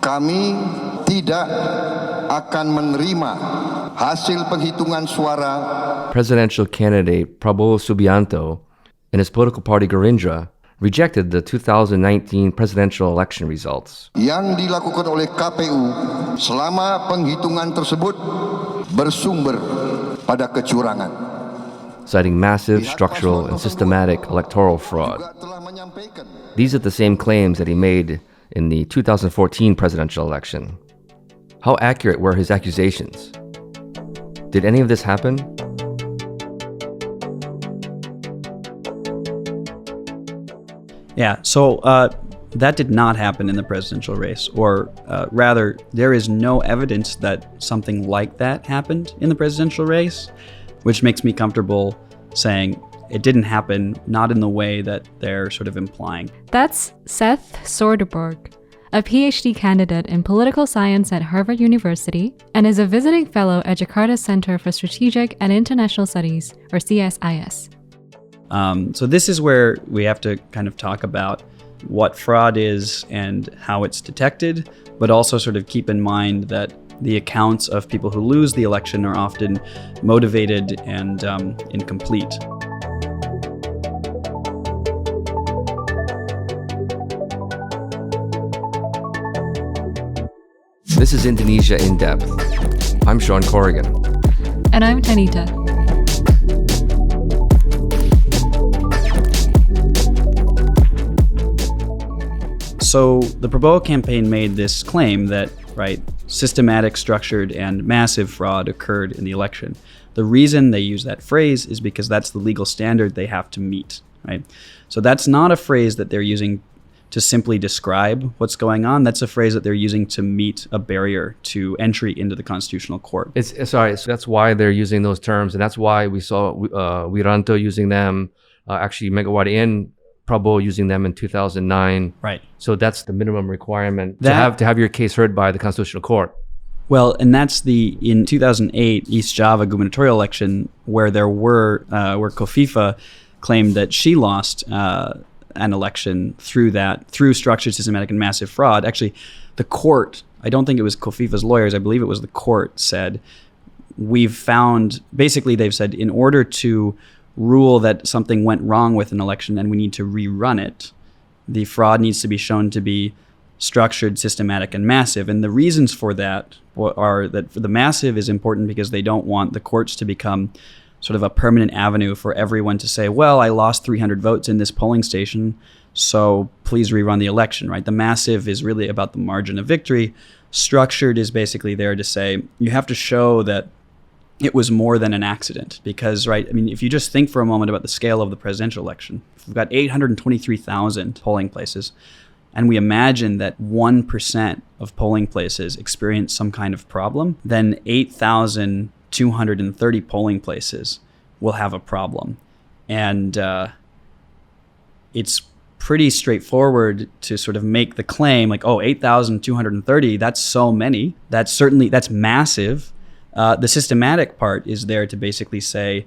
Kami tidak akan menerima hasil penghitungan suara. Presidential candidate Prabowo Subianto and his political party Gerindra rejected the 2019 presidential election results. Yang dilakukan oleh KPU selama penghitungan tersebut bersumber pada kecurangan, citing massive structural and systematic electoral fraud. These are the same claims that he made in the 2014 presidential election. How accurate were his accusations? Did any of this happen? Yeah, so that did not happen in the presidential race, or rather, there is no evidence that something like that happened in the presidential race, which makes me comfortable saying it didn't happen, not in the way that they're sort of implying. That's Seth Sorderborg, a Ph.D. candidate in political science at Harvard University and is a visiting fellow at Jakarta Center for Strategic and International Studies, or CSIS. So this is where we have to kind of talk about what fraud is and how it's detected, but also sort of keep in mind that the accounts of people who lose the election are often motivated and incomplete. This is Indonesia in Depth. I'm Shawn Corrigan. And I'm Tanita. So the Prabowo campaign made this claim that, right, systematic, structured, and massive fraud occurred in the election. The reason they use that phrase is because that's the legal standard they have to meet, right? So that's not a phrase that they're using to simply describe what's going on. That's a phrase that they're using to meet a barrier to entry into the constitutional court. So that's why they're using those terms, and that's why we saw Wiranto using them, actually Megawati and Prabowo using them in 2009. Right. So that's the minimum requirement to have your case heard by the Constitutional Court. Well, and that's in 2008 East Java gubernatorial election where where Kofifa claimed that she lost an election through structured, systematic, and massive fraud. Actually, the court, I don't think it was Kofifa's lawyers, I believe it was the court, said, they've said, in order to rule that something went wrong with an election and we need to rerun it, the fraud needs to be shown to be structured, systematic, and massive. And the reasons for that are that the massive is important because they don't want the courts to become sort of a permanent avenue for everyone to say, well, I lost 300 votes in this polling station, so please rerun the election, right? The massive is really about the margin of victory. Structured is basically there to say you have to show that it was more than an accident because, right, I mean, if you just think for a moment about the scale of the presidential election, if we've got 823,000 polling places, and we imagine that 1% of polling places experience some kind of problem, then 8,230 polling places will have a problem. And it's pretty straightforward to sort of make the claim like, oh, 8,230, that's so many. That's massive. The systematic part is there to basically say,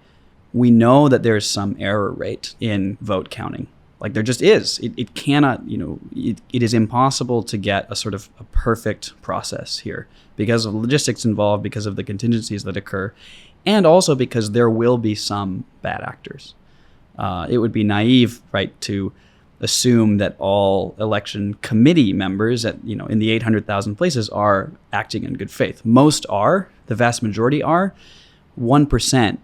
we know that there's some error rate in vote counting. Like there just is. It cannot, it is impossible to get a sort of a perfect process here because of logistics involved, because of the contingencies that occur, and also because there will be some bad actors. It would be naive, right, to assume that all election committee members in the 800,000 places are acting in good faith. Most are, the vast majority are. 1%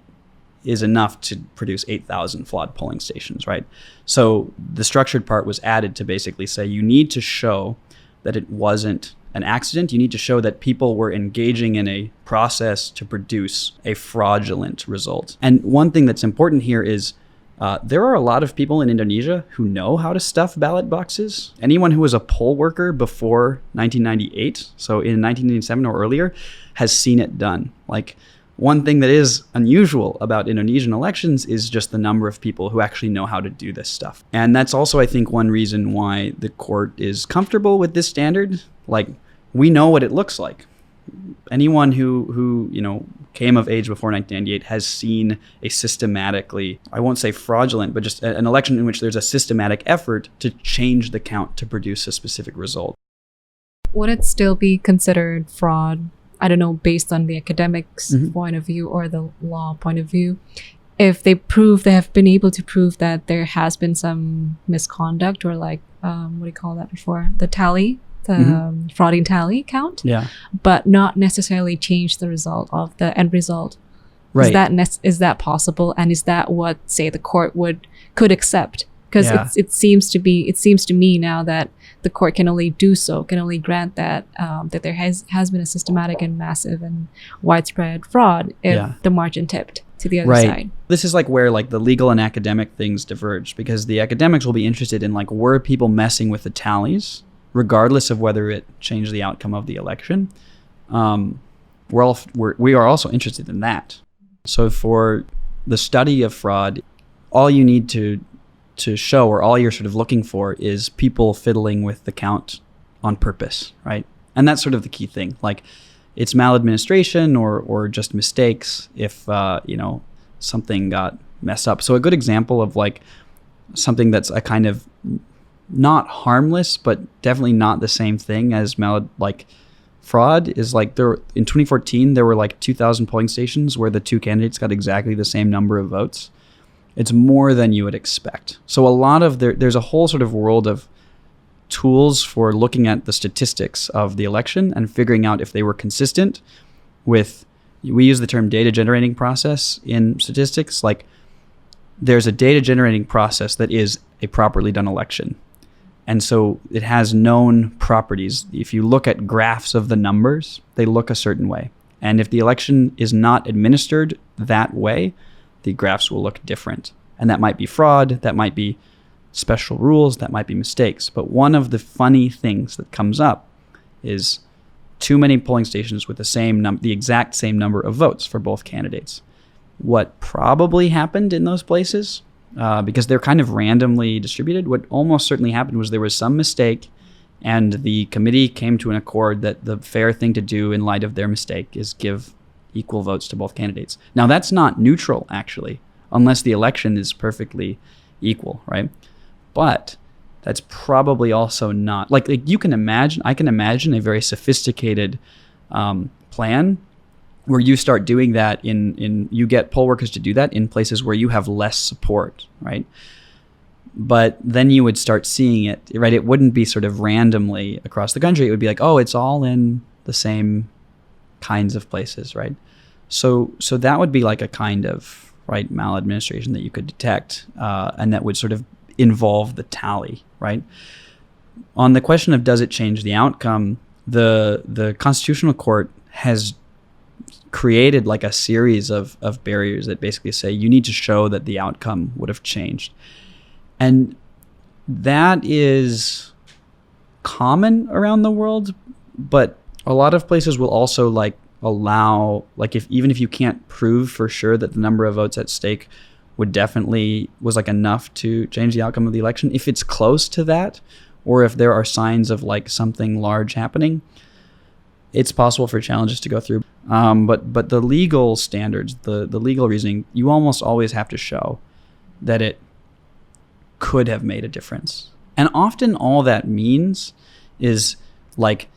is enough to produce 8,000 flawed polling stations, right? So the structured part was added to basically say you need to show that it wasn't an accident. You need to show that people were engaging in a process to produce a fraudulent result. And one thing that's important here is there are a lot of people in Indonesia who know how to stuff ballot boxes. Anyone who was a poll worker before 1998, so in 1997 or earlier, has seen it done. Like, one thing that is unusual about Indonesian elections is just the number of people who actually know how to do this stuff. And that's also, I think, one reason why the court is comfortable with this standard. Like, we know what it looks like. Anyone who came of age before 1998 has seen a systematically, I won't say fraudulent, but just an election in which there's a systematic effort to change the count to produce a specific result. would it still be considered fraud? I don't know, based on the academics point of view or the law point of view, if they have been able to prove that there has been some misconduct or like, what do you call that before? The tally, the frauding tally count, but not necessarily change the result of the end result. Right. Is that possible? And is that what, say, the court could accept? Because it seems to me now that the court can only grant that that there has been a systematic and massive and widespread fraud if the margin tipped to the other side. This is like where like the legal and academic things diverge, because the academics will be interested in like, were people messing with the tallies, regardless of whether it changed the outcome of the election. We are also interested in that. So for the study of fraud, all you need to show, or all you're sort of looking for, is people fiddling with the count on purpose, right? And that's sort of the key thing. Like, it's maladministration or just mistakes if something got messed up. So a good example of like something that's a kind of not harmless, but definitely not the same thing as fraud is like in 2014 there were like 2,000 polling stations where the two candidates got exactly the same number of votes. It's more than you would expect. So a lot of there's a whole sort of world of tools for looking at the statistics of the election and figuring out if they were consistent with, we use the term data generating process in statistics. Like, there's a data generating process that is a properly done election. And so it has known properties. If you look at graphs of the numbers, they look a certain way. And if the election is not administered that way, the graphs will look different. And that might be fraud, that might be special rules, that might be mistakes. But one of the funny things that comes up is too many polling stations with the exact same number of votes for both candidates. What probably happened in those places, because they're kind of randomly distributed, what almost certainly happened was there was some mistake, and the committee came to an accord that the fair thing to do in light of their mistake is give equal votes to both candidates. Now, that's not neutral, actually, unless the election is perfectly equal, right? But that's probably also not, like I can imagine a very sophisticated plan where you start doing that you get poll workers to do that in places where you have less support, right? But then you would start seeing it, right? It wouldn't be sort of randomly across the country. It would be like, oh, it's all in the same kinds of places, right? So that would be like a kind of, right, maladministration that you could detect, and that would sort of involve the tally, right? On the question of does it change the outcome, the Constitutional Court has created like a series of barriers that basically say you need to show that the outcome would have changed. And that is common around the world, but a lot of places will also like allow, like even if you can't prove for sure that the number of votes at stake was like enough to change the outcome of the election, if it's close to that, or if there are signs of like something large happening, it's possible for challenges to go through. But the legal standards, the legal reasoning, you almost always have to show that it could have made a difference. And often all that means is like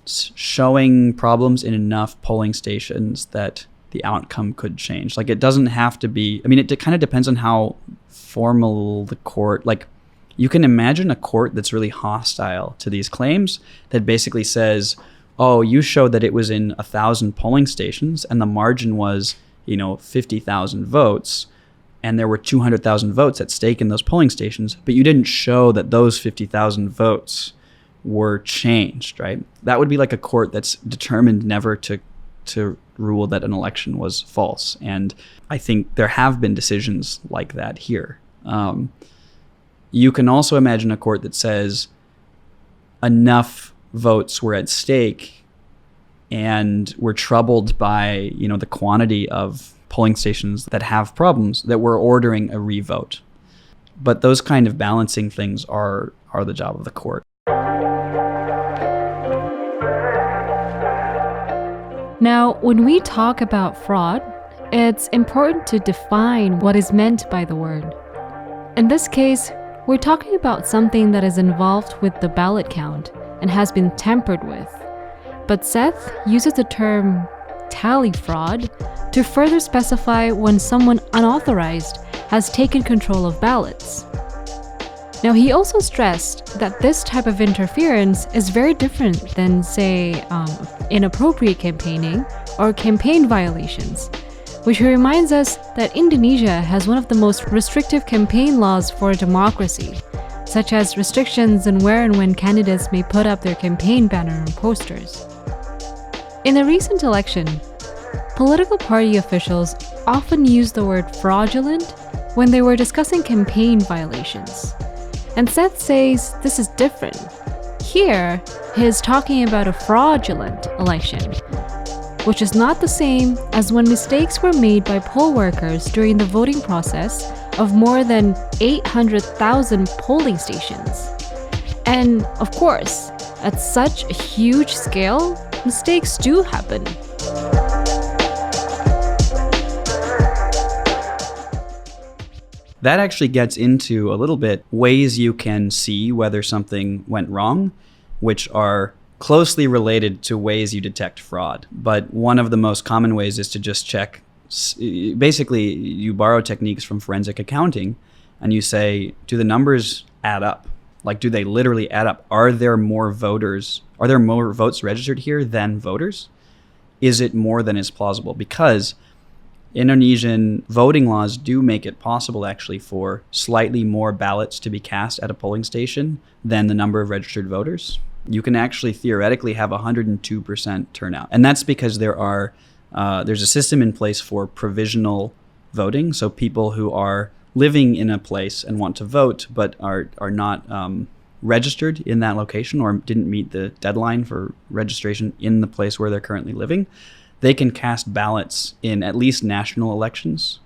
showing problems in enough polling stations that the outcome could change. Like, it doesn't have to be, I mean, it kind of depends on how formal the court, like you can imagine a court that's really hostile to these claims that basically says, oh, you showed that it was in 1,000 polling stations and the margin was, 50,000 votes, and there were 200,000 votes at stake in those polling stations, but you didn't show that those 50,000 votes were changed, right? That would be like a court that's determined never to rule that an election was false. And I think there have been decisions like that here. You can also imagine a court that says enough votes were at stake and were troubled by, the quantity of polling stations that have problems that we're ordering a revote. But those kind of balancing things are the job of the court. Now, when we talk about fraud, it's important to define what is meant by the word. In this case, we're talking about something that is involved with the ballot count, and has been tampered with. But Seth uses the term tally fraud to further specify when someone unauthorized has taken control of ballots. Now, he also stressed that this type of interference is very different than, say, inappropriate campaigning or campaign violations, which reminds us that Indonesia has one of the most restrictive campaign laws for a democracy, such as restrictions on where and when candidates may put up their campaign banner and posters. In the recent election, political party officials often used the word fraudulent when they were discussing campaign violations. And Seth says this is different. Here, he is talking about a fraudulent election, which is not the same as when mistakes were made by poll workers during the voting process of more than 800,000 polling stations. And of course, at such a huge scale, mistakes do happen. That actually gets into a little bit ways you can see whether something went wrong, which are closely related to ways you detect fraud. But one of the most common ways is to just check. Basically, you borrow techniques from forensic accounting and you say, do the numbers add up? Like, do they literally add up? Are there more votes registered here than voters? Is it more than is plausible? Because Indonesian voting laws do make it possible actually for slightly more ballots to be cast at a polling station than the number of registered voters. You can actually theoretically have 102% turnout. And that's because there's a system in place for provisional voting. So people who are living in a place and want to vote but are not registered in that location or didn't meet the deadline for registration in the place where they're currently living, they can cast ballots in at least national elections.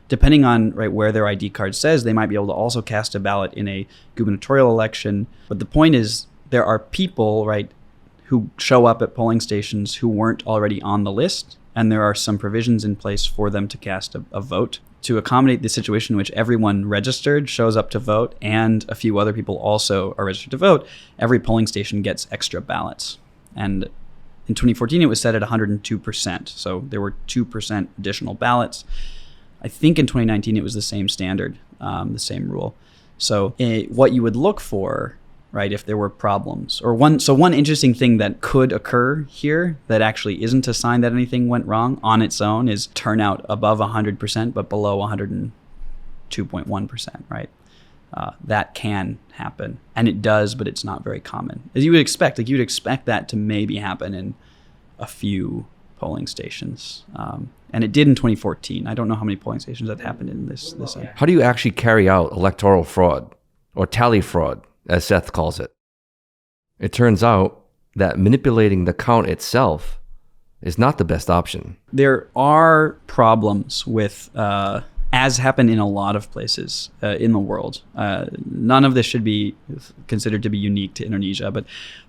Depending on where their ID card says, they might be able to also cast a ballot in a gubernatorial election. But the point is, there are people, who show up at polling stations who weren't already on the list, and there are some provisions in place for them to cast a vote to accommodate the situation in which everyone registered shows up to vote and a few other people also are registered to vote. Every polling station gets extra ballots. And in 2014, it was set at 102%. So there were 2% additional ballots. I think in 2019, it was the same standard, the same rule. So what you would look for, if there were problems, or one interesting thing that could occur here that actually isn't a sign that anything went wrong on its own is turnout above 100%, but below 102.1%, right? That can happen, and it does, but it's not very common. As you would expect, you would expect that to maybe happen in a few polling stations, and it did in 2014. I don't know how many polling stations that happened in this. How do you actually carry out electoral fraud, or tally fraud, as Seth calls it? It turns out that manipulating the count itself is not the best option. There are problems with as happen in a lot of places in the world. None of this should be considered to be unique to Indonesia, but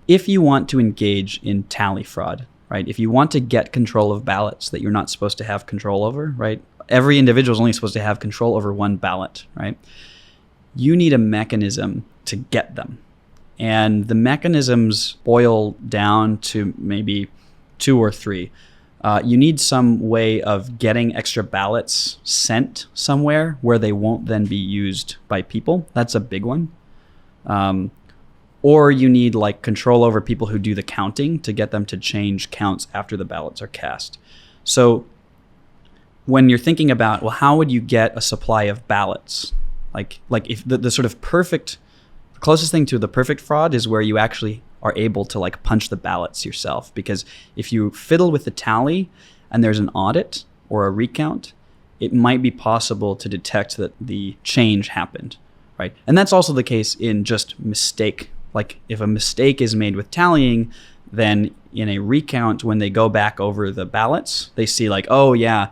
if you want to engage in tally fraud, if you want to get control of ballots that you're not supposed to have control over, every individual is only supposed to have control over one ballot, you need a mechanism to get them. And the mechanisms boil down to maybe 2 or 3. You need some way of getting extra ballots sent somewhere where they won't then be used by people. That's a big one. Or you need control over people who do the counting to get them to change counts after the ballots are cast. So when you're thinking about, how would you get a supply of ballots? If the sort of perfect, the closest thing to the perfect fraud is where you actually are able to punch the ballots yourself. Because if you fiddle with the tally and there's an audit or a recount, it might be possible to detect that the change happened, And that's also the case in just mistake. If a mistake is made with tallying, then in a recount, when they go back over the ballots, they see a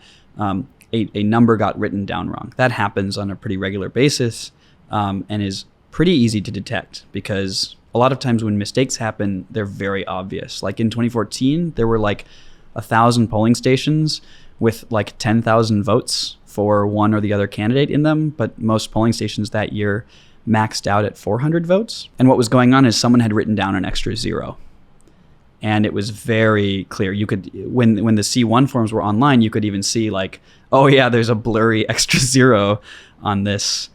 number got written down wrong. That happens on a pretty regular basis and is pretty easy to detect because a lot of times when mistakes happen, they're very obvious. In 2014, there were 1,000 polling stations with 10,000 votes for one or the other candidate in them. But most polling stations that year maxed out at 400 votes. And what was going on is someone had written down an extra 0. And it was very clear. You could, when the C1 forms were online, you could even see like, oh yeah, there's a blurry extra 0 on this.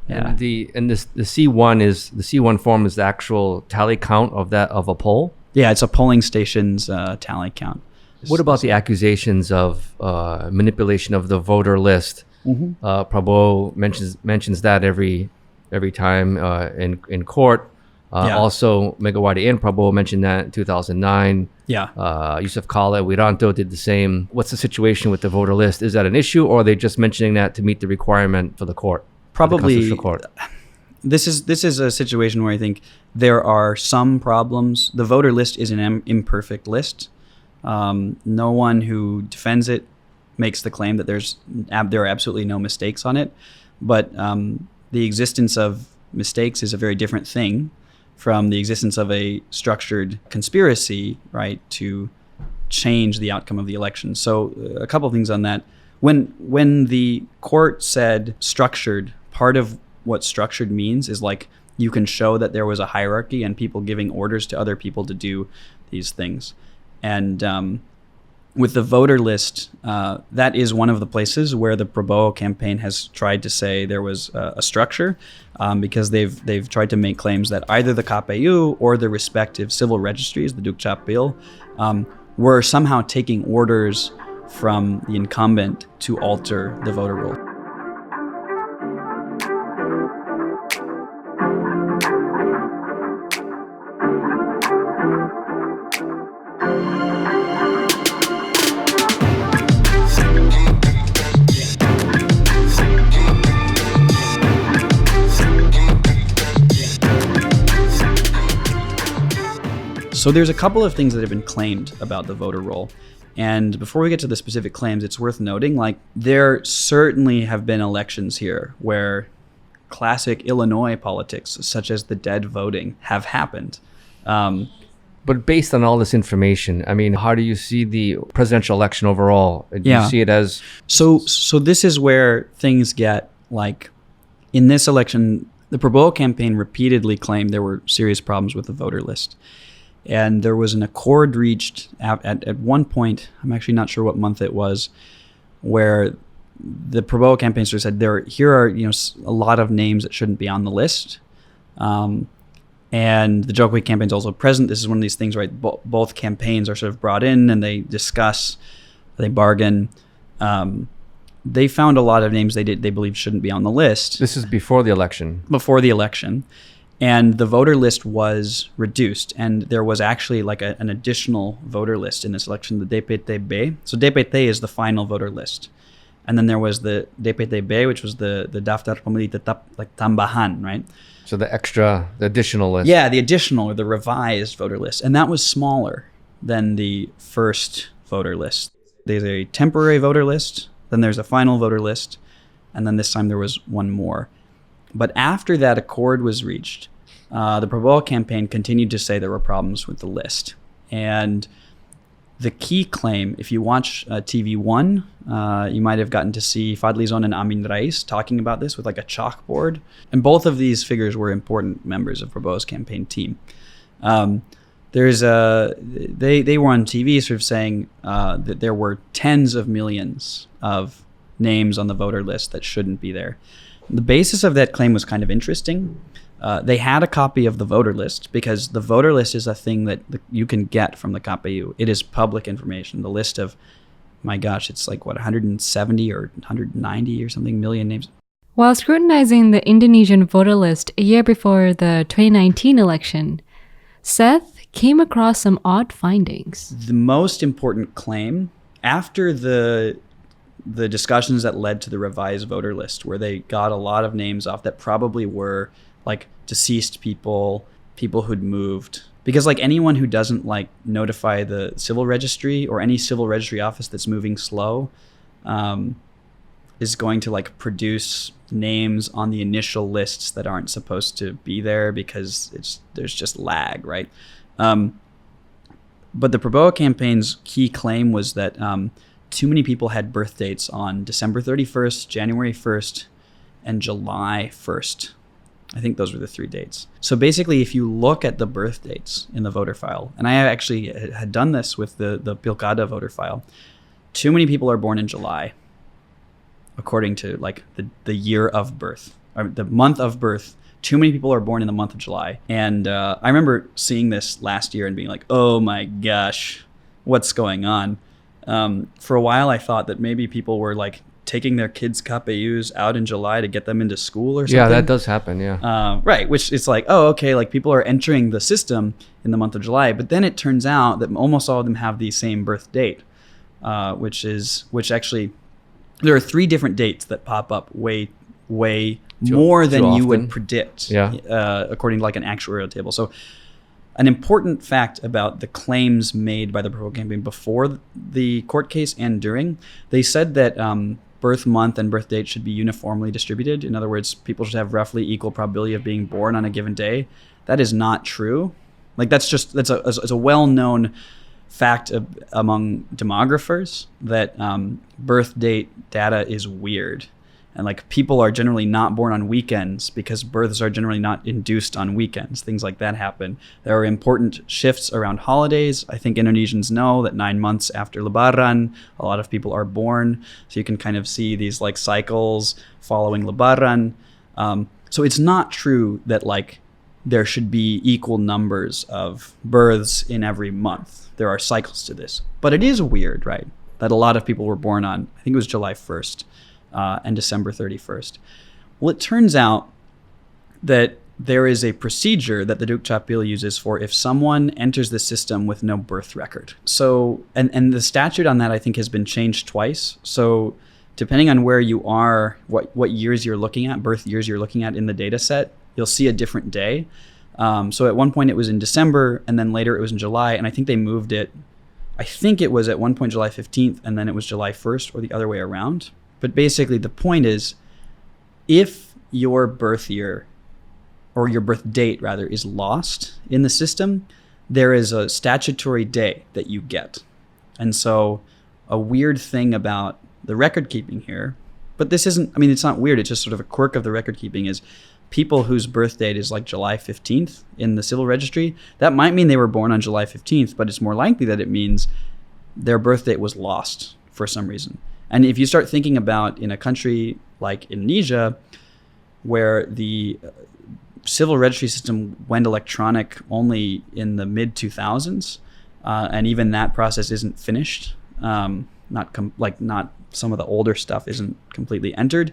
Yeah. And the C1 form is the actual tally count of a poll. Yeah, it's a polling station's tally count. What about the accusations of manipulation of the voter list? Prabowo mentions that every time in court. Also, Megawati and Prabowo mentioned that in 2009. Yeah. Yusuf Kala, Wiranto did the same. What's the situation with the voter list? Is that an issue, or are they just mentioning that to meet the requirement for the court? Probably. The court? This is a situation where I think there are some problems. The voter list is an imperfect list. No one who defends it makes the claim that there are absolutely no mistakes on it. But the existence of mistakes is a very different thing from the existence of a structured conspiracy, right, to change the outcome of the election. So a couple of things on that. When the court said structured, part of what structured means is like you can show that there was a hierarchy and people giving orders to other people to do these things. And with the voter list, that is one of the places where the Prabowo campaign has tried to say there was a structure, because they've tried to make claims that either the KPU or the respective civil registries, the Dukcapil, were somehow taking orders from the incumbent to alter the voter roll. So there's a couple of things that have been claimed about the voter roll. And before we get to the specific claims, it's worth noting, like, there certainly have been elections here where classic Illinois politics, such as the dead voting, have happened. But based on all this information, I mean, how do you see the presidential election overall? Do you see it as... So this is where things get, like, in this election, the Prabowo campaign repeatedly claimed there were serious problems with the voter list. And there was an accord reached at one point, I'm actually not sure what month it was, where the Prabowo campaign sort of said, here are a lot of names that shouldn't be on the list. And the Jokowi campaign is also present. This is one of these things, right? Both campaigns are sort of brought in and they discuss, they bargain. They found a lot of names they believe shouldn't be on the list. This is before the election. Before the election. And the voter list was reduced. And there was actually like an additional voter list in this election, the DPT-B. So DPT is the final voter list. And then there was the DPT-B, which was the Daftar Pemilih Tetap, like Tambahan, right? So the additional list. Yeah, the additional or the revised voter list. And that was smaller than the first voter list. There's a temporary voter list, then there's a final voter list, and then this time there was one more. But after that accord was reached, the Prabowo campaign continued to say there were problems with the list. And the key claim, if you watch TV1, you might have gotten to see Fadlizon and Amin Rais talking about this with like a chalkboard. And both of these figures were important members of Prabowo's campaign team. They were on TV sort of saying that there were tens of millions of names on the voter list that shouldn't be there. The basis of that claim was kind of interesting. They had a copy of the voter list because the voter list is a thing that you can get from the KPU. It is public information. The list of, my gosh, it's like, 170 or 190 or something million names. While scrutinizing the Indonesian voter list a year before the 2019 election, Seth came across some odd findings. The most important claim, after the discussions that led to the revised voter list, where they got a lot of names off that probably were like deceased people who'd moved, because like anyone who doesn't like notify the civil registry or any civil registry office that's moving slow is going to like produce names on the initial lists that aren't supposed to be there because there's just lag, right? But the Prabowo campaign's key claim was that too many people had birth dates on December 31st, January 1st, and July 1st. I think those were the 3 dates. So basically, if you look at the birth dates in the voter file, and I actually had done this with the Pilkada voter file, too many people are born in July, according to like the year of birth, or the month of birth. Too many people are born in the month of July. And I remember seeing this last year and being like, oh my gosh, what's going on? For a while, I thought that maybe people were like taking their kids' KPUs out in July to get them into school or something. Yeah, that does happen, yeah. Right, which it's like, oh, okay, like people are entering the system in the month of July. But then it turns out that almost all of them have the same birth date, which actually, there are 3 different dates that pop up way more than you would predict, according to like an actuarial table. So an important fact about the claims made by the Prabowo campaign before the court case and during, they said that birth month and birth date should be uniformly distributed. In other words, people should have roughly equal probability of being born on a given day. That is not true. Like that's a well-known fact among demographers that birth date data is weird. And like people are generally not born on weekends because births are generally not induced on weekends. Things like that happen. There are important shifts around holidays. I think Indonesians know that 9 months after Lebaran, a lot of people are born. So you can kind of see these like cycles following Lebaran. So it's not true that like there should be equal numbers of births in every month. There are cycles to this. But it is weird, right? That a lot of people were born on, I think it was July 1st. And December 31st. Well, it turns out that there is a procedure that the Dukcapil uses for if someone enters the system with no birth record. So, and the statute on that I think has been changed twice. So depending on where you are, what years you're looking at, birth years you're looking at in the data set, you'll see a different day. So at one point it was in December, and then later it was in July, and I think they moved it. I think it was at one point July 15th, and then it was July 1st, or the other way around. But basically the point is, if your birth year, or your birth date rather, is lost in the system, there is a statutory day that you get. And so a weird thing about the record keeping here, but this isn't, I mean, it's not weird, it's just sort of a quirk of the record keeping, is people whose birth date is like July 15th in the civil registry, that might mean they were born on July 15th, but it's more likely that it means their birth date was lost for some reason. And if you start thinking about in a country like Indonesia, where the civil registry system went electronic only in the mid-2000s, and even that process isn't finished, not some of the older stuff isn't completely entered,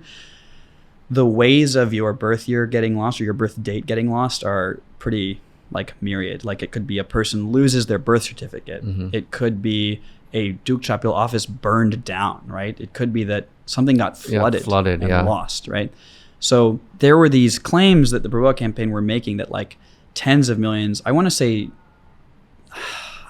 the ways of your birth year getting lost or your birth date getting lost are pretty like myriad. Like it could be a person loses their birth certificate. Mm-hmm. It could be a Dukcapil office burned down, right? It could be that something got flooded and lost, right? So there were these claims that the Prabowo campaign were making that like tens of millions, I want to say,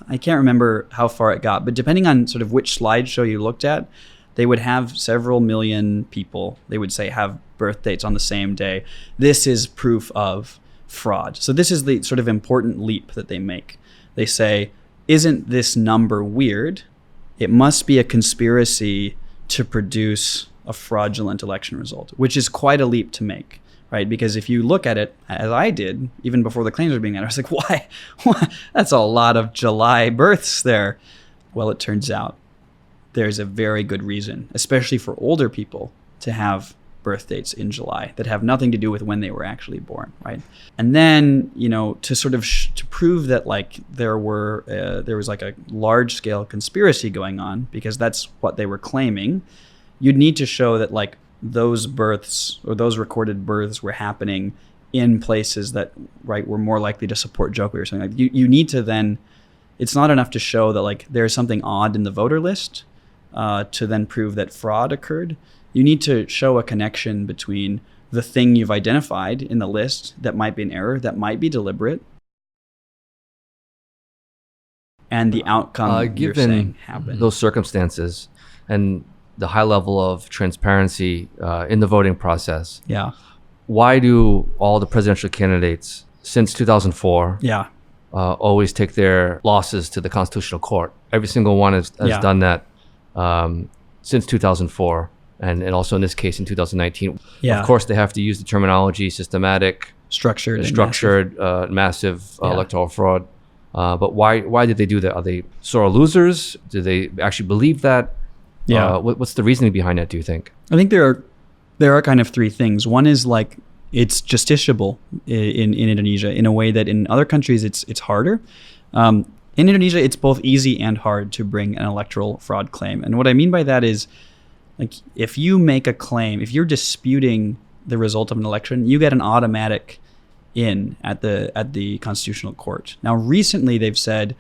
I can't remember how far it got, but depending on sort of which slideshow you looked at, they would have several million people, they would say, have birth dates on the same day. This is proof of fraud. So this is the sort of important leap that they make. They say, isn't this number weird? It must be a conspiracy to produce a fraudulent election result, which is quite a leap to make, right? Because if you look at it, as I did, even before the claims were being made, I was like, why? That's a lot of July births there. Well, it turns out there's a very good reason, especially for older people, to have birth dates in July that have nothing to do with when they were actually born, right? And then, you know, to sort of to prove that like there was like a large scale conspiracy going on, because that's what they were claiming, you'd need to show that like those births or those recorded births were happening in places that, right, were more likely to support Jokowi or something. Like you need to then, it's not enough to show that like there's something odd in the voter list to then prove that fraud occurred. You need to show a connection between the thing you've identified in the list that might be an error, that might be deliberate, and the outcome you're saying happened. Those circumstances and the high level of transparency in the voting process. Yeah. Why do all the presidential candidates since 2004 always take their losses to the Constitutional Court? Every single one has done that since 2004. And also in this case in 2019. Yeah. Of course, they have to use the terminology systematic, structured, massive Yeah. electoral fraud. But why did they do that? Are they sore losers? Do they actually believe that? Yeah. What's the reasoning behind that, do you think? I think there are kind of three things. One is like it's justiciable in Indonesia in a way that in other countries it's harder. In Indonesia, it's both easy and hard to bring an electoral fraud claim. And what I mean by that is, like, if you make a claim, if you're disputing the result of an election, you get an automatic in at the Constitutional Court. Now, recently they've said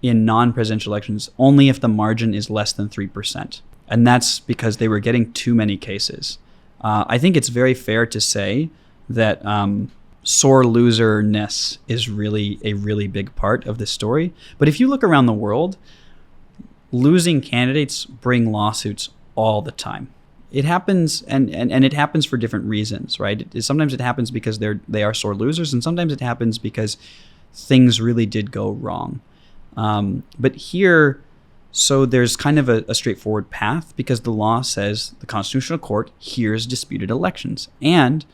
in non-presidential elections only if the margin is less than 3%, and that's because they were getting too many cases. I think it's very fair to say that sore loserness is really a really big part of this story. But if you look around the world, losing candidates bring lawsuits all the time. It happens, and it happens for different reasons, right? Sometimes it happens because they are sore losers, and sometimes it happens because things really did go wrong. But here, so there's kind of a straightforward path because the law says the Constitutional Court hears disputed elections, and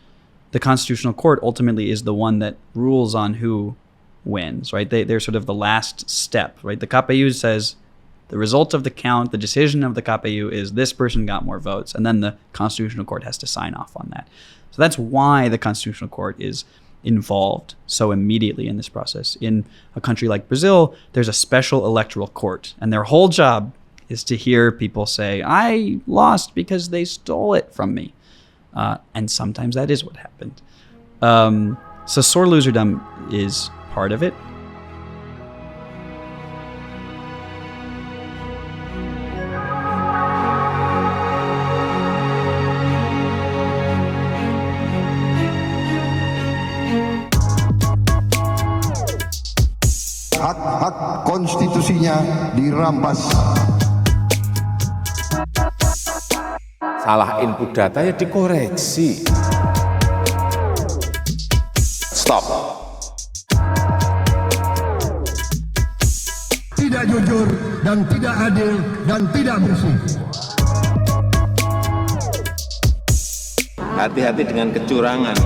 the Constitutional Court ultimately is the one that rules on who wins, right? They're sort of the last step, right? The KPU says the result of the count, the decision of the KPU is this person got more votes, and then the Constitutional Court has to sign off on that. So that's why the Constitutional Court is involved so immediately in this process. In a country like Brazil, there's a special electoral court, and their whole job is to hear people say, I lost because they stole it from me. And sometimes that is what happened. So sore loserdom is part of it. Hak-hak konstitusinya dirampas. Salah input data ya dikoreksi. Stop. Tidak jujur dan tidak adil dan tidak bersih. Hati-hati dengan kecurangan.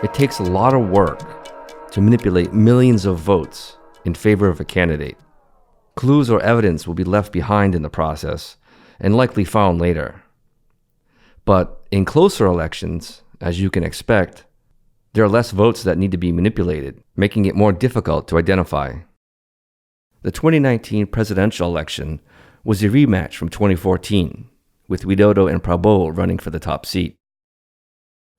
It takes a lot of work to manipulate millions of votes in favor of a candidate. Clues or evidence will be left behind in the process and likely found later. But in closer elections, as you can expect, there are less votes that need to be manipulated, making it more difficult to identify. The 2019 presidential election was a rematch from 2014, with Widodo and Prabowo running for the top seat.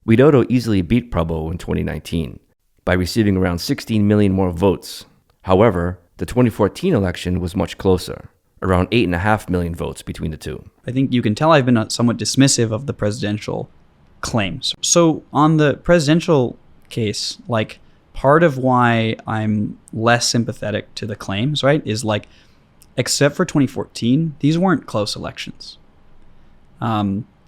Widodo easily beat Prabowo in 2019 by receiving around 16 million more votes. However, the 2014 election was much closer, around 8.5 million votes between the two. I think you can tell I've been somewhat dismissive of the presidential claims. So on the presidential case, like, part of why I'm less sympathetic to the claims, right, is like, except for 2014, these weren't close elections.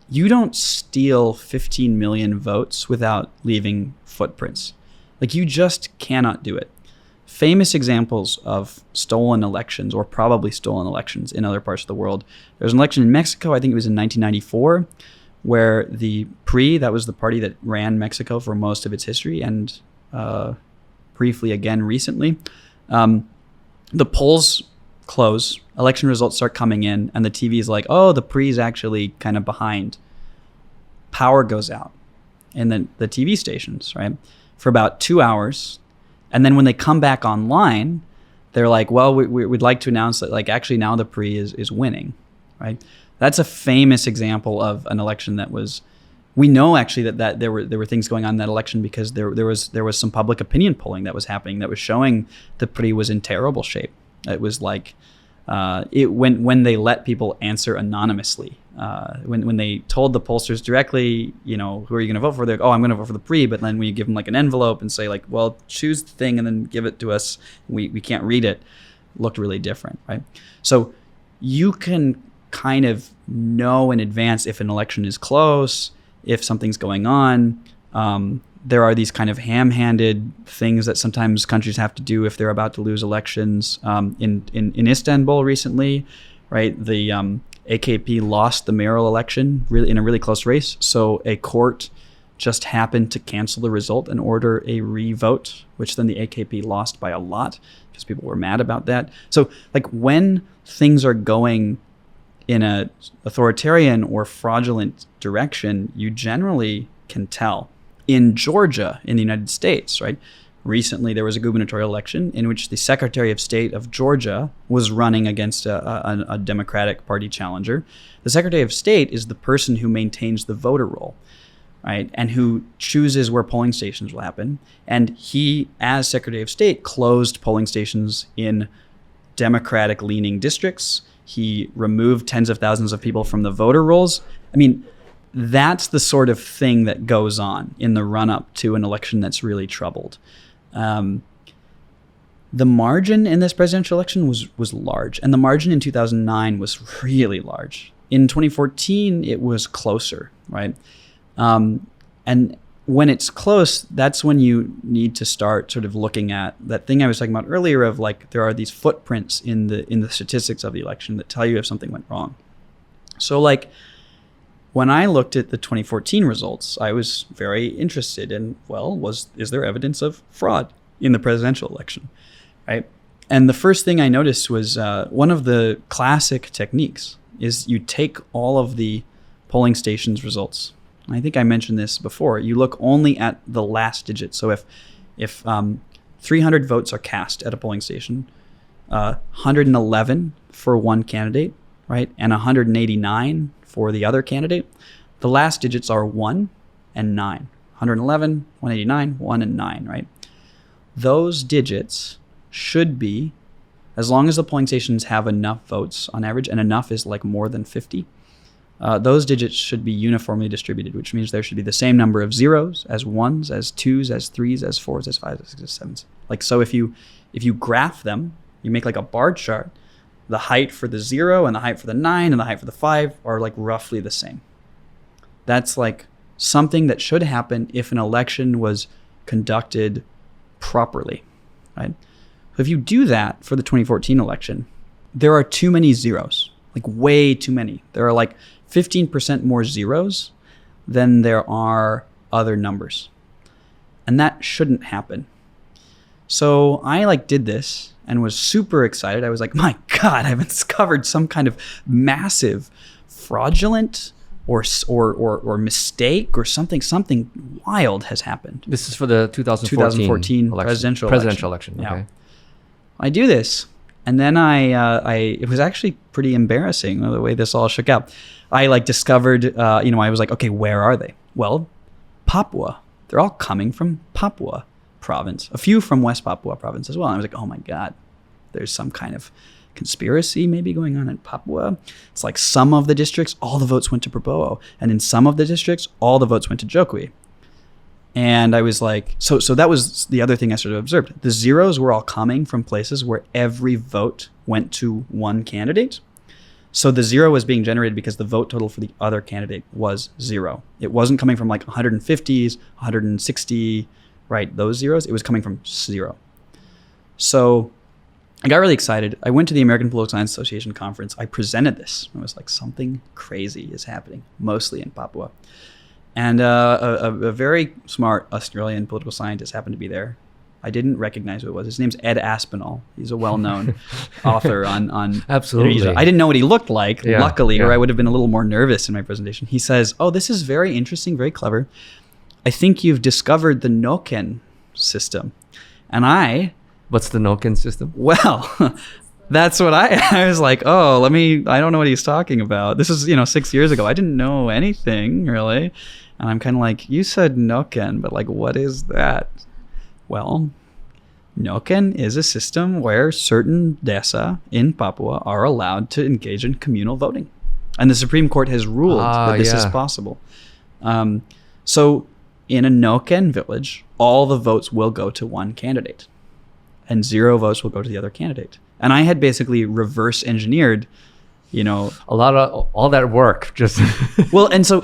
You don't steal 15 million votes without leaving footprints. Like, you just cannot do it. Famous examples of stolen elections, or probably stolen elections in other parts of the world. There's an election in Mexico, I think it was in 1994, where the PRI, that was the party that ran Mexico for most of its history, and briefly again recently, the polls close, election results start coming in, and the TV is like, oh, the PRI is actually kind of behind. Power goes out in the TV stations, right, for about 2 hours. And then when they come back online, they're like, well, we'd like to announce that, like, actually now the PRI is winning, right? That's a famous example of an election that was, we know actually that there were things going on in that election because there was some public opinion polling that was happening that was showing the PRI was in terrible shape. It was like, when they let people answer anonymously, when they told the pollsters directly, you know, who are you going to vote for? They're like, oh, I'm going to vote for the PRI. But then when you give them like an envelope and say like, well, choose the thing and then give it to us, we can't read it, looked really different, right? So you can kind of know in advance if an election is close, if something's going on. there are these kind of ham-handed things that sometimes countries have to do if they're about to lose elections. In Istanbul recently, right, the AKP lost the mayoral election really in a really close race. So a court just happened to cancel the result and order a re-vote, which then the AKP lost by a lot because people were mad about that. So like when things are going in a authoritarian or fraudulent direction, you generally can tell. In Georgia, in the United States, right? Recently, there was a gubernatorial election in which the Secretary of State of Georgia was running against a Democratic Party challenger. The Secretary of State is the person who maintains the voter roll, right? And who chooses where polling stations will happen. And he, as Secretary of State, closed polling stations in Democratic-leaning districts. He removed tens of thousands of people from the voter rolls. I mean, that's the sort of thing that goes on in the run-up to an election that's really troubled. The margin in this presidential election was large, and the margin in 2009 was really large. In 2014, it was closer, right? And when it's close, that's when you need to start sort of looking at that thing I was talking about earlier of like there are these footprints in the statistics of the election that tell you if something went wrong. So like, when I looked at the 2014 results, I was very interested in, well, is there evidence of fraud in the presidential election, right? And the first thing I noticed was one of the classic techniques is you take all of the polling stations results. I think I mentioned this before. You look only at the last digit. So if 300 votes are cast at a polling station, 111 for one candidate, right, and 189 for the other candidate, the last digits are 1 and 9. 111, 189, 1 and 9, right? Those digits should be, as long as the polling stations have enough votes on average, and enough is like more than 50, those digits should be uniformly distributed, which means there should be the same number of zeros as ones, as twos, as threes, as fours, as fives, as sixes, as sevens. Like, so if you graph them, you make like a bar chart, the height for the 0 and the height for the 9 and the height for the 5 are like roughly the same. That's like something that should happen if an election was conducted properly, right? So if you do that for the 2014 election, there are too many zeros, like way too many. There are like 15% more zeros than there are other numbers. And that shouldn't happen. So I like did this and was super excited. I was like, my God, I've discovered some kind of massive fraudulent or mistake or something wild has happened. This is for the 2014 presidential election. Okay. Yeah. I do this, and then it was actually pretty embarrassing the way this all shook out. I like discovered, I was like, okay, where are they? Well, Papua. They're all coming from Papua province, a few from West Papua province as well. And I was like, oh my God, there's some kind of conspiracy maybe going on in Papua. It's like some of the districts, all the votes went to Prabowo. And in some of the districts, all the votes went to Jokowi. And I was like, so that was the other thing I sort of observed. The zeros were all coming from places where every vote went to one candidate. So the 0 was being generated because the vote total for the other candidate was 0. It wasn't coming from like 150s, 160, right? Those zeros. It was coming from 0. So I got really excited. I went to the American Political Science Association conference. I presented this. I was like, something crazy is happening, mostly in Papua. And a very smart Australian political scientist happened to be there. I didn't recognize who it was. His name's Ed Aspinall. He's a well-known author on Absolutely. Indonesia. I didn't know what he looked like, Yeah, luckily, yeah. or I would have been a little more nervous in my presentation. He says, oh, this is very interesting, very clever. I think you've discovered the Noken system. And What's the Noken system? well, that's what I was like, oh, I don't know what he's talking about. This is, 6 years ago. I didn't know anything really. And I'm kind of like, you said Noken, but like, what is that? Well, Noken is a system where certain desa in Papua are allowed to engage in communal voting. And the Supreme Court has ruled that this is possible. So in a Noken village, all the votes will go to one candidate and 0 votes will go to the other candidate. And I had basically reverse engineered A lot of all that work just Well, and so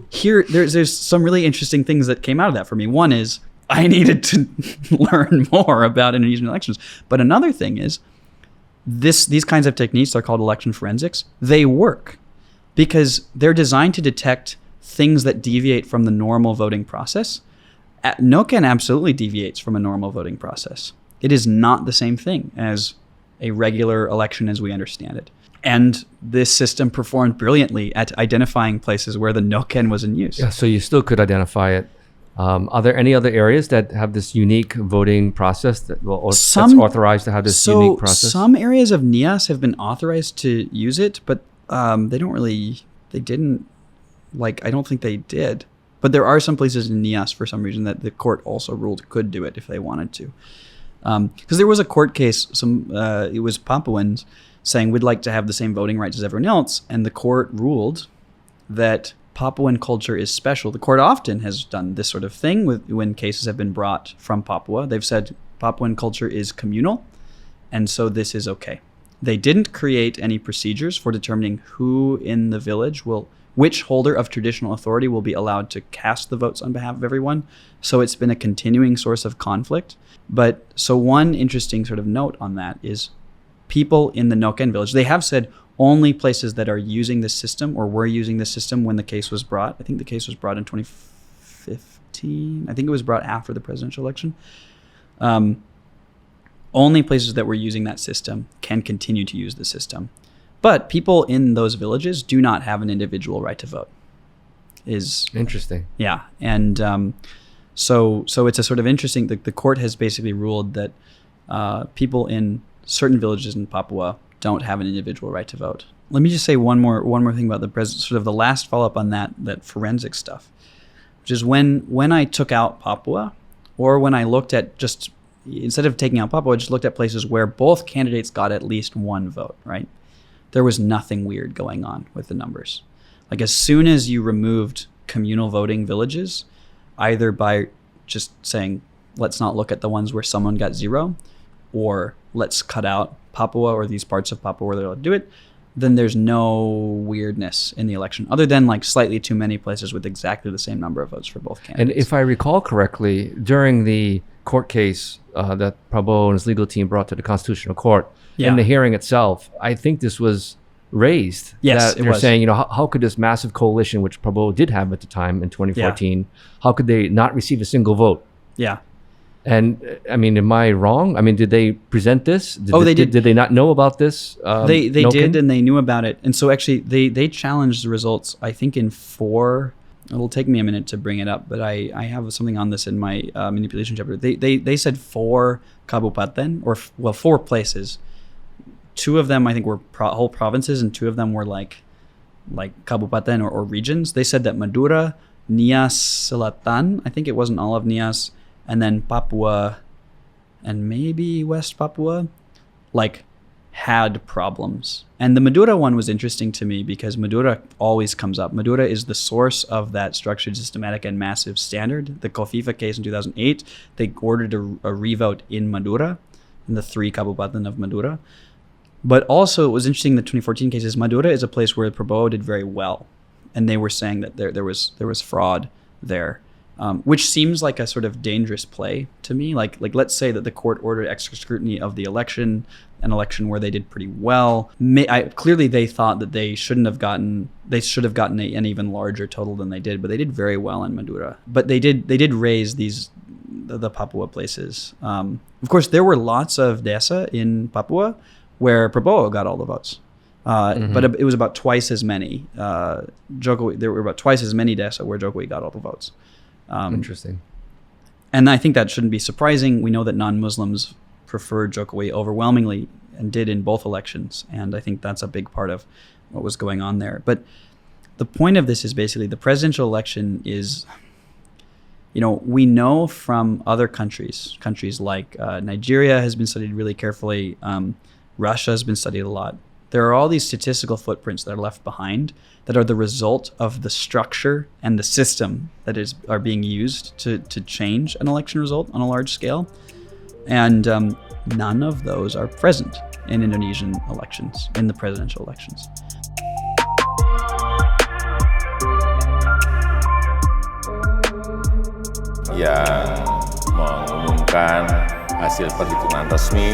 here there's some really interesting things that came out of that for me. One is I needed to learn more about Indonesian elections, but another thing is these kinds of techniques are called election forensics. They work because they're designed to detect things that deviate from the normal voting process. NOCAN absolutely deviates from a normal voting process. It is not the same thing as a regular election as we understand it. And this system performed brilliantly at identifying places where the NOCAN was in use. Yeah, so you still could identify it. Are there any other areas that have this unique voting process that's authorized to have this unique process? Some areas of NIAS have been authorized to use it, but I don't think they did. But there are some places in NIAS for some reason that the court also ruled could do it if they wanted to. Because there was a court case, it was Papuans saying we'd like to have the same voting rights as everyone else, and the court ruled that Papuan culture is special. The court often has done this sort of thing when cases have been brought from Papua. They've said Papuan culture is communal, and so this is okay. They didn't create any procedures for determining who in the village which holder of traditional authority will be allowed to cast the votes on behalf of everyone. So it's been a continuing source of conflict. But so one interesting sort of note on that is people in the NOCAN village, they have said only places that are using this system or were using this system when the case was brought. I think the case was brought in 2015. I think it was brought after the presidential election. Only places that were using that system can continue to use the system. But people in those villages do not have an individual right to vote. Is interesting. Yeah. And so it's a sort of interesting, the court has basically ruled that people in certain villages in Papua don't have an individual right to vote. Let me just say one more thing about the president, sort of the last follow-up on that forensic stuff, which is when I took out Papua, or when I looked at just, instead of taking out Papua, I just looked at places where both candidates got at least one vote, right? There was nothing weird going on with the numbers. Like as soon as you removed communal voting villages, either by just saying, let's not look at the ones where someone got zero, or let's cut out Papua or these parts of Papua where they're allowed to do it, then there's no weirdness in the election, other than like slightly too many places with exactly the same number of votes for both candidates. And if I recall correctly, during the court case that Prabowo and his legal team brought to the Constitutional Court, in the hearing itself, I think this was raised. Yes, that they're saying, how could this massive coalition, which Prabowo did have at the time in 2014, how could they not receive a single vote? Yeah. And I mean, am I wrong? I mean, did they present this? They did. Did they not know about this? They did, and they knew about it. And so actually, they challenged the results, I think, in 4. It'll take me a minute to bring it up, but I have something on this in my manipulation chapter. They said 4 kabupaten, or 4 places. 2 of them, I think, were whole provinces, and 2 of them were like kabupaten or regions. They said that Madura, Nias Selatan, I think it wasn't all of Nias, and then Papua and maybe West Papua, had problems. And the Madura one was interesting to me because Madura always comes up. Madura is the source of that structured, systematic, and massive standard. The Kofifa case in 2008, they ordered a revote in Madura, in the 3 kabupaten of Madura. But also, it was interesting in the 2014 cases, Madura is a place where Prabowo did very well. And they were saying that there was fraud there. Which seems like a sort of dangerous play to me. Like let's say that the court ordered extra scrutiny of the election, an election where they did pretty well. Clearly, they thought that they should have gotten an even larger total than they did, but they did very well in Madura. But they did raise the Papua places. Of course, there were lots of desa in Papua where Prabowo got all the votes. But it was about twice as many. There were about twice as many desa where Jokowi got all the votes. Interesting. And I think that shouldn't be surprising. We know that non-Muslims preferred Jokowi overwhelmingly and did in both elections. And I think that's a big part of what was going on there. But the point of this is basically the presidential election is, we know from other countries like Nigeria has been studied really carefully. Russia has been studied a lot. There are all these statistical footprints that are left behind that are the result of the structure and the system that are being used to change an election result on a large scale. And none of those are present in Indonesian elections, in the presidential elections. yang mengumumkan hasil perhitungan resmi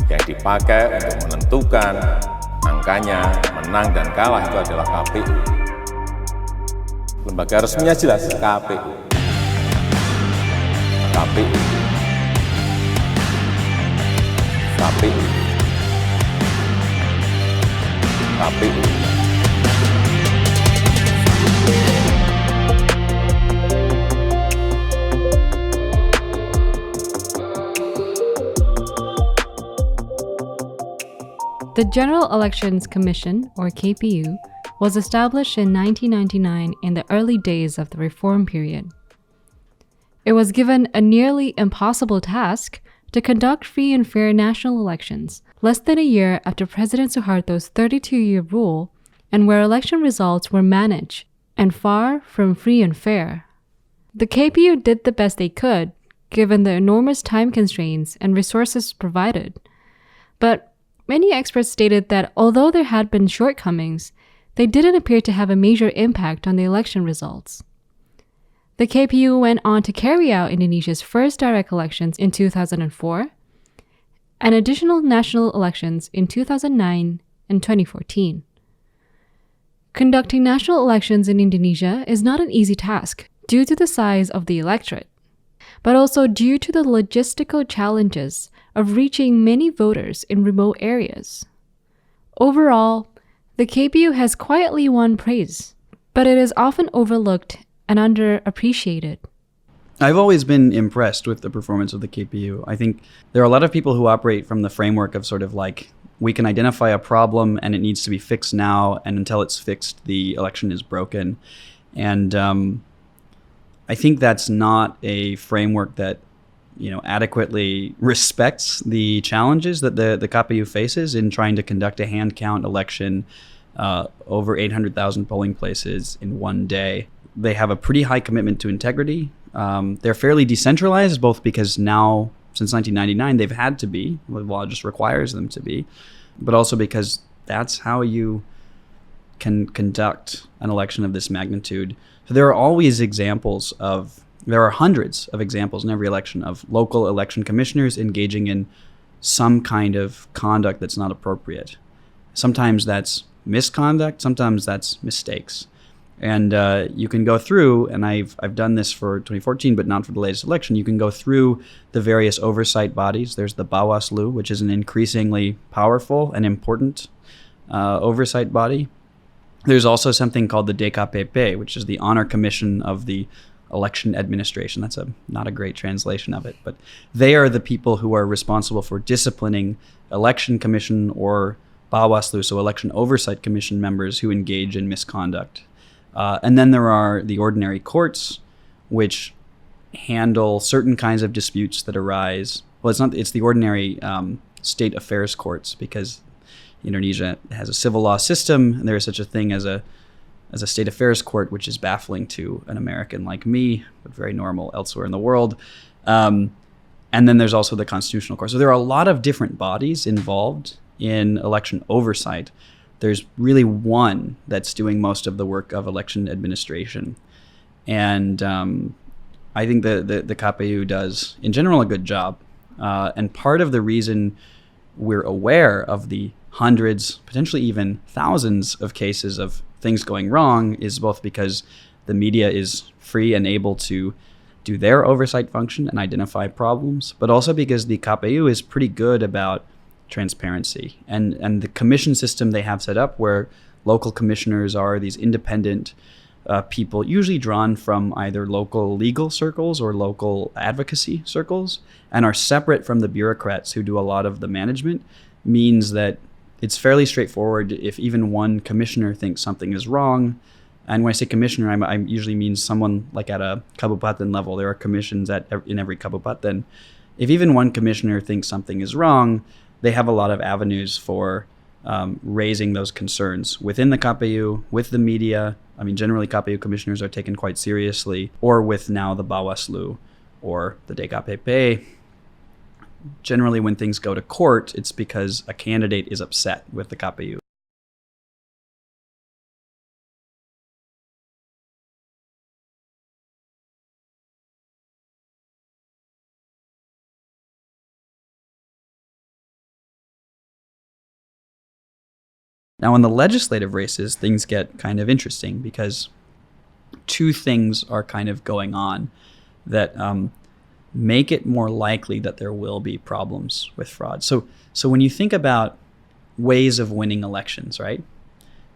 yang dipakai untuk menentukan angkanya menang dan kalah itu adalah KPU. Lembaga resminya jelas KPU. KPU. KPU. KPU. The General Elections Commission, or KPU, was established in 1999 in the early days of the reform period. It was given a nearly impossible task to conduct free and fair national elections less than a year after President Suharto's 32-year rule, and where election results were managed and far from free and fair. The KPU did the best they could, given the enormous time constraints and resources provided. But many experts stated that although there had been shortcomings, they didn't appear to have a major impact on the election results. The KPU went on to carry out Indonesia's first direct elections in 2004 and additional national elections in 2009 and 2014. Conducting national elections in Indonesia is not an easy task due to the size of the electorate, but also due to the logistical challenges of reaching many voters in remote areas. Overall, the KPU has quietly won praise, but it is often overlooked and underappreciated. I've always been impressed with the performance of the KPU. I think there are a lot of people who operate from the framework of sort of like, we can identify a problem and it needs to be fixed now, and until it's fixed, the election is broken. And I think that's not a framework that adequately respects the challenges that the KPU faces in trying to conduct a hand count election over 800,000 polling places in one day. They have a pretty high commitment to integrity. They're fairly decentralized, both because now, since 1999, they've had to be. The law just requires them to be. But also because that's how you can conduct an election of this magnitude. So there are hundreds of examples in every election of local election commissioners engaging in some kind of conduct that's not appropriate. Sometimes that's misconduct, sometimes that's mistakes. And you can go through, and I've done this for 2014, but not for the latest election. You can go through the various oversight bodies. There's the Bawaslu, which is an increasingly powerful and important oversight body. There's also something called the DKPP, which is the Honor Commission of the Election Administration. That's not a great translation of it, but they are the people who are responsible for disciplining election commission or Bawaslu, so election oversight commission members who engage in misconduct. And then there are the ordinary courts, which handle certain kinds of disputes that arise. Well, it's the ordinary state affairs courts, because Indonesia has a civil law system, and there is such a thing as a state affairs court, which is baffling to an American like me, but very normal elsewhere in the world. And then there's also the constitutional court. So there are a lot of different bodies involved in election oversight. There's really one that's doing most of the work of election administration. And I think the KPU does, in general, a good job. And part of the reason we're aware of the hundreds, potentially even thousands of cases of things going wrong is both because the media is free and able to do their oversight function and identify problems, but also because the KPU is pretty good about transparency. And the commission system they have set up, where local commissioners are these independent people, usually drawn from either local legal circles or local advocacy circles, and are separate from the bureaucrats who do a lot of the management, means that it's fairly straightforward. If even one commissioner thinks something is wrong, and when I say commissioner, I usually mean someone like at a kabupaten level. There are commissions in every kabupaten. If even one commissioner thinks something is wrong, they have a lot of avenues for raising those concerns within the KPU, with the media. I mean, generally KPU commissioners are taken quite seriously, or with now the Bawaslu or the DKPP. Generally, when things go to court, it's because a candidate is upset with the KPU. Now, in the legislative races, things get kind of interesting because two things are kind of going on that make it more likely that there will be problems with fraud. So when you think about ways of winning elections, right?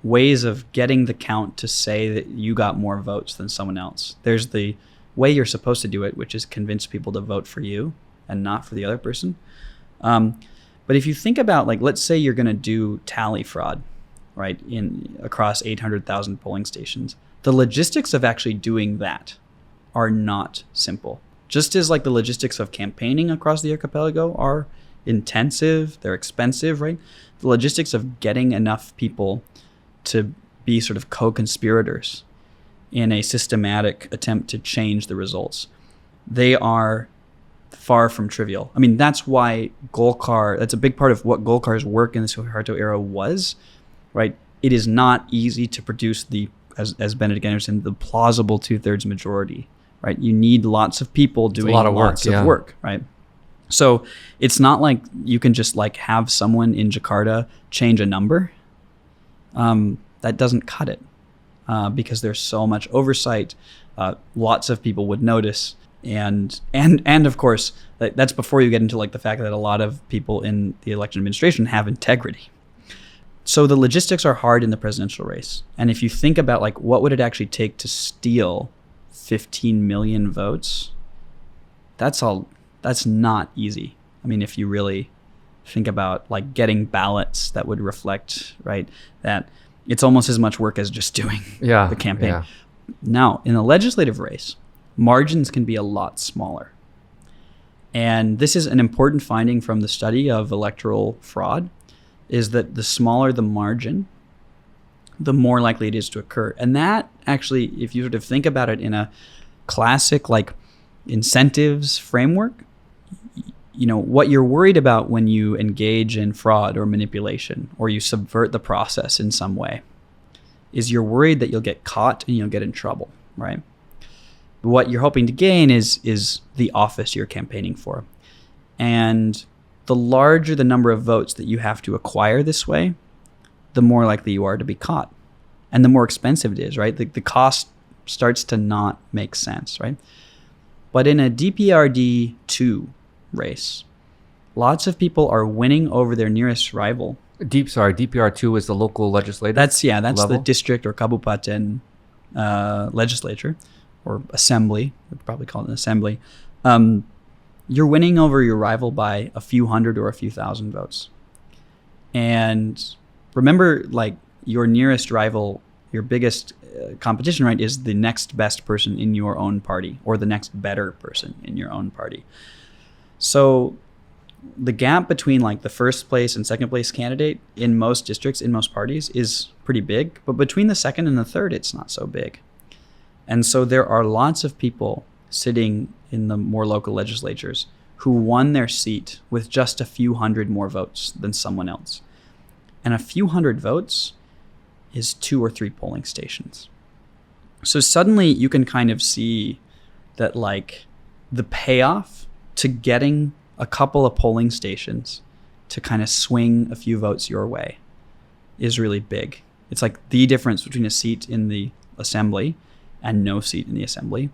Ways of getting the count to say that you got more votes than someone else. There's the way you're supposed to do it, which is convince people to vote for you and not for the other person. But if you think about, like, let's say you're going to do tally fraud, right, across 800,000 polling stations, the logistics of actually doing that are not simple. Just as like the logistics of campaigning across the archipelago are intensive, they're expensive, right? The logistics of getting enough people to be sort of co-conspirators in a systematic attempt to change the results, they are far from trivial. I mean, that's why Golkar, that's a big part of what Golkar's work in the Suharto era was, right? It is not easy to produce as Benedict Anderson, the plausible 2/3 majority, right? You need lots of people doing lots of work, right? So it's not like you can just like have someone in Jakarta change a number. That doesn't cut it because there's so much oversight. Lots of people would notice. And of course, that's before you get into like the fact that a lot of people in the election administration have integrity. So the logistics are hard in the presidential race. And if you think about like what would it actually take to steal 15 million votes, that's not easy. I mean, if you really think about like getting ballots that would reflect, right, that it's almost as much work as just doing the campaign. Yeah. Now, in the legislative race, margins can be a lot smaller. And this is an important finding from the study of electoral fraud, is that the smaller the margin, the more likely it is to occur. And that actually, if you sort of think about it in a classic like incentives framework, you know, what you're worried about when you engage in fraud or manipulation, or you subvert the process in some way, is you're worried that you'll get caught and you'll get in trouble, right? What you're hoping to gain is the office you're campaigning for. And the larger the number of votes that you have to acquire this way, the more likely you are to be caught. And the more expensive it is, right? The cost starts to not make sense, right? But in a DPRD2 race, lots of people are winning over their nearest rival. DPR2 is the local legislature? That's level? the district or kabupaten legislature or assembly. We'd probably call it an assembly. You're winning over your rival by a few hundred or a few thousand votes. And remember, like, your nearest rival, your biggest competition, right, is the next best person in your own party or the next better person in your own party. So the gap between like the first place and second place candidate in most districts, in most parties, is pretty big. But between the second and the third, it's not so big. And so there are lots of people sitting in the more local legislatures who won their seat with just a few hundred more votes than someone else. And a few hundred votes is 2 or 3 polling stations. So suddenly you can kind of see that like the payoff to getting a couple of polling stations to kind of swing a few votes your way is really big. It's like the difference between a seat in the assembly and no seat in the assembly.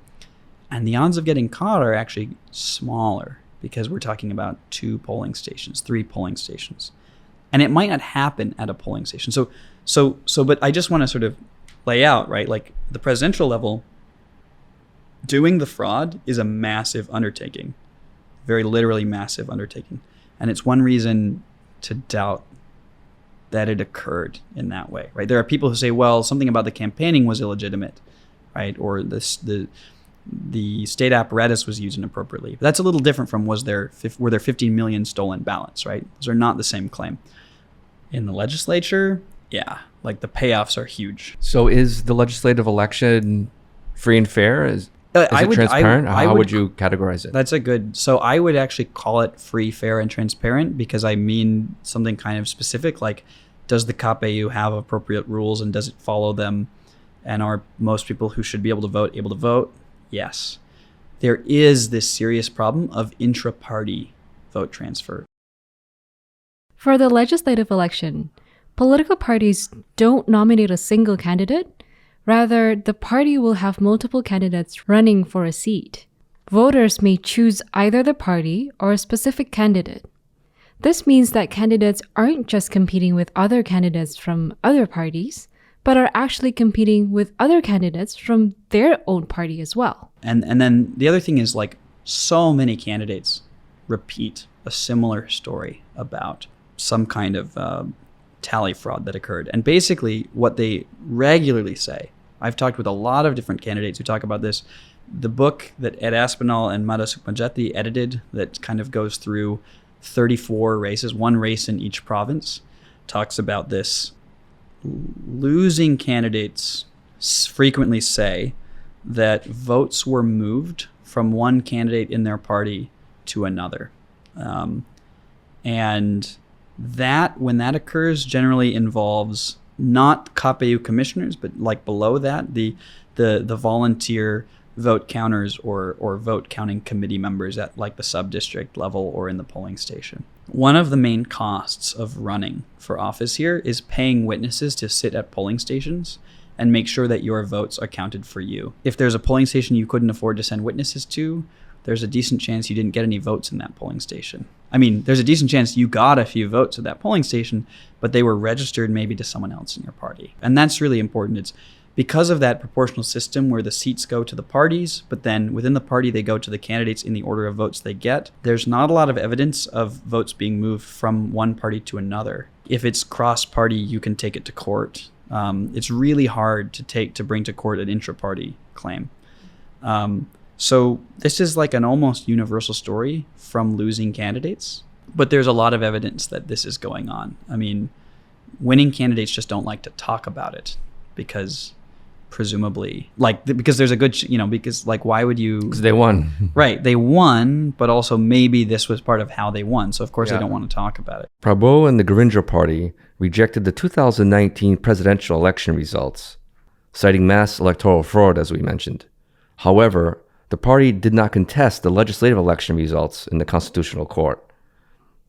And the odds of getting caught are actually smaller because we're talking about 2 polling stations, 3 polling stations. And it might not happen at a polling station. But I just want to sort of lay out, right? Like the presidential level, doing the fraud is a massive undertaking, very literally massive undertaking. And it's one reason to doubt that it occurred in that way, right? There are people who say, well, something about the campaigning was illegitimate, right? Or the state apparatus was used inappropriately. But that's a little different from were there 15 million stolen ballots, right? Those are not the same claim. In the legislature, yeah, like the payoffs are huge. So is the legislative election free and fair? Is it transparent? How would you categorize it? So I would actually call it free, fair, and transparent because I mean something kind of specific, like does the KPU have appropriate rules and does it follow them? And are most people who should be able to vote? Yes. There is this serious problem of intra-party vote transfer. For the legislative election, Political parties don't nominate a single candidate. Rather, the party will have multiple candidates running for a seat. Voters may choose either the party or a specific candidate. This means that candidates aren't just competing with other candidates from other parties, but are actually competing with other candidates from their own party as well. And then the other thing is, like, so many candidates repeat a similar story about some kind of tally fraud that occurred. And basically what they regularly say, I've talked with a lot of different candidates who talk about this. The book that Ed Aspinall and Mada Sukmanjati edited that kind of goes through 34 races, one race in each province, talks about this. Losing candidates frequently say that votes were moved from one candidate in their party to another. And that, when that occurs, generally involves not KPU commissioners, but like below that, the volunteer vote counters or vote counting committee members at like the sub-district level or in the polling station. One of the main costs of running for office here is paying witnesses to sit at polling stations and make sure that your votes are counted for you. If there's a polling station you couldn't afford to send witnesses to, there's a decent chance you didn't get any votes in that polling station. I mean, there's a decent chance you got a few votes at that polling station, but they were registered maybe to someone else in your party. And that's really important. It's because of that proportional system where the seats go to the parties, but then within the party they go to the candidates in the order of votes they get. There's not a lot of evidence of votes being moved from one party to another. If it's cross-party, you can take it to court. It's really hard to bring to court an intra-party claim. So this is like an almost universal story from losing candidates, but there's a lot of evidence that this is going on. I mean, winning candidates just don't like to talk about it because presumably, because there's a good, because like, why would you? Because they won. Right. They won, but also maybe this was part of how they won. So of course they don't want to talk about it. Prabowo and the Gerindra Party rejected the 2019 presidential election results, citing mass electoral fraud, as we mentioned. However, the party did not contest the legislative election results in the Constitutional Court,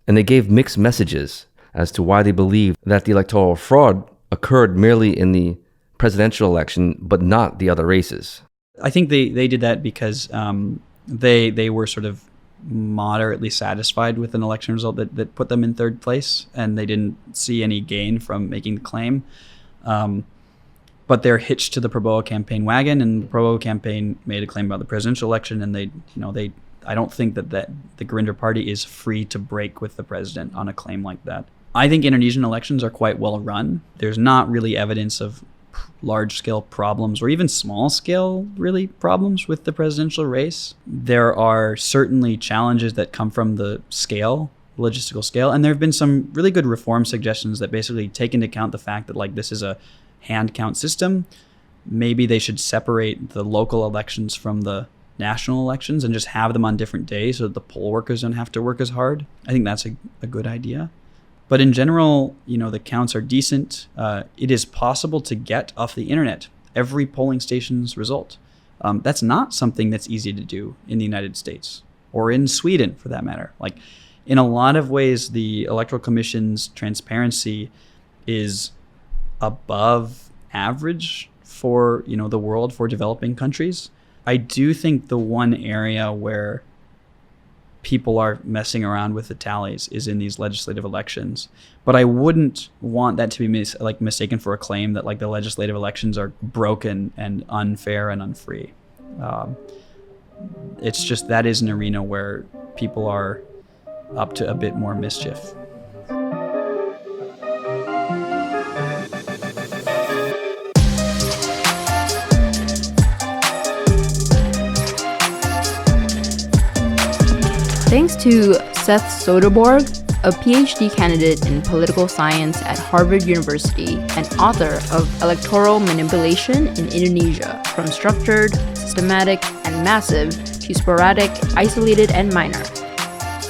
and they gave mixed messages as to why they believe that the electoral fraud occurred merely in the presidential election, but not the other races. I think they did that because they were sort of moderately satisfied with an election result that put them in third place, and they didn't see any gain from making the claim. But they're hitched to the Prabowo campaign wagon, and the Prabowo campaign made a claim about the presidential election, and I don't think that the Gerindra Party is free to break with the president on a claim like that. I think Indonesian elections are quite well run. There's not really evidence of large-scale problems or even small-scale, really, problems with the presidential race. There are certainly challenges that come from the logistical scale, and there have been some really good reform suggestions that basically take into account the fact that like this is a hand count system. Maybe they should separate the local elections from the national elections and just have them on different days so that the poll workers don't have to work as hard. I think that's a good idea. But in general, the counts are decent. It is possible to get off the internet every polling station's result. That's not something that's easy to do in the United States or in Sweden, for that matter. Like, in a lot of ways, the Electoral Commission's transparency is above average for the world, for developing countries. I do think the one area where people are messing around with the tallies is in these legislative elections, but I wouldn't want that to be mistaken for a claim that like the legislative elections are broken and unfair and unfree. It's just that is an arena where people are up to a bit more mischief. Thanks to Seth Sorderborg, a Ph.D. candidate in political science at Harvard University and author of Electoral Manipulation in Indonesia, from structured, systematic, and massive to sporadic, isolated, and minor,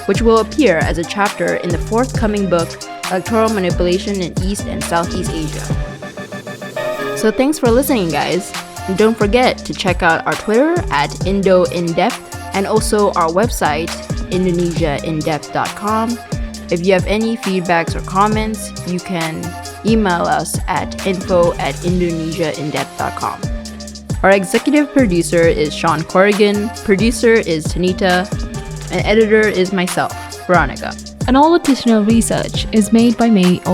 which will appear as a chapter in the forthcoming book, Electoral Manipulation in East and Southeast Asia. So thanks for listening, guys. And don't forget to check out our Twitter at IndoInDepth and also our website, IndonesiaInDepth.com. If you have any feedbacks or comments, you can email us at info@indonesiaindepth.com. Our executive producer is Shawn Corrigan, producer is Tanita, and editor is myself, Veronica. And all additional research is made by me or